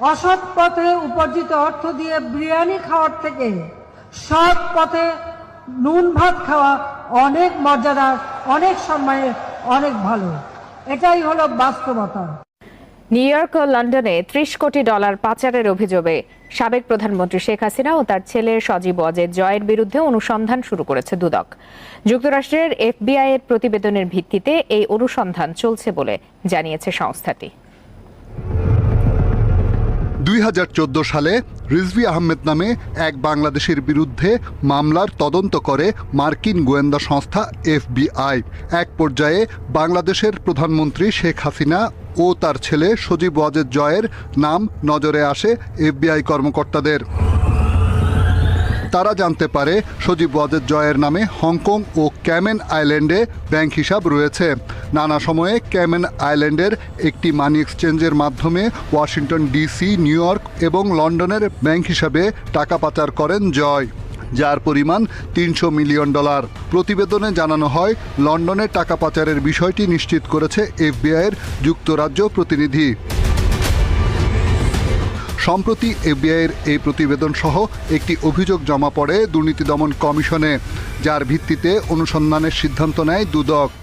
অসৎ পথে উপার্জিত অর্থ দিয়ে বিরিয়ানি খাওয়ার থেকে সৎ পথে নুন ভাত খাওয়া অনেক মর্যাদার, অনেক সম্মানের, অনেক ভালো। এটাই হলো বাস্তবতা। নিউ ইয়র্ক ও লন্ডনে ৩০ কোটি ডলার পাচারের অভিযোগে সাবেক প্রধানমন্ত্রী শেখ হাসিনা ও তার ছেলে সজীব ওয়াজেদ জয়ের বিরুদ্ধে অনুসন্ধান শুরু করেছে দুদক। যুক্তরাষ্ট্রের FBI এর প্রতিবেদনের ভিত্তিতে এই অনুসন্ধান চলছে বলে জানিয়েছে সংস্থাটি। ২০১৪ সালে রিজভী আহমেদ নামে এক বাংলাদেশির বিরুদ্ধে মামলার তদন্ত করে মার্কিন গোয়েন্দা সংস্থা FBI। এক পর্যায়ে বাংলাদেশের প্রধানমন্ত্রী শেখ হাসিনা ও তার ছেলে সজীব ওয়াজেদ জয়ের নাম নজরে আসে FBI কর্মকর্তাদের। তারা জানতে পারে সজীব ওয়াজেদ জয়ের নামে হংকং ও ক্যামেন আইল্যান্ডে ব্যাংক হিসাব রয়েছে। নানা সময়ে ক্যামেন আইল্যান্ডের একটি মানি এক্সচেঞ্জের মাধ্যমে ওয়াশিংটন DC, নিউ ইয়র্ক এবং লন্ডনের ব্যাংক হিসাবে টাকা পাচার করেন জয়, যার পরিমাণ $৩০০ মিলিয়ন। প্রতিবেদনে জানানো হয়, লন্ডনে টাকা পাচারের বিষয়টি নিশ্চিত করেছে FBI এর যুক্তরাজ্য প্রতিনিধি। সম্প্রতি FBI এর এই প্রতিবেদন সহ একটি অভিযোগ জমা পড়ে দুর্নীতি দমন কমিশনে, যার ভিত্তিতে অনুসন্ধানের সিদ্ধান্ত নেয় দুদক।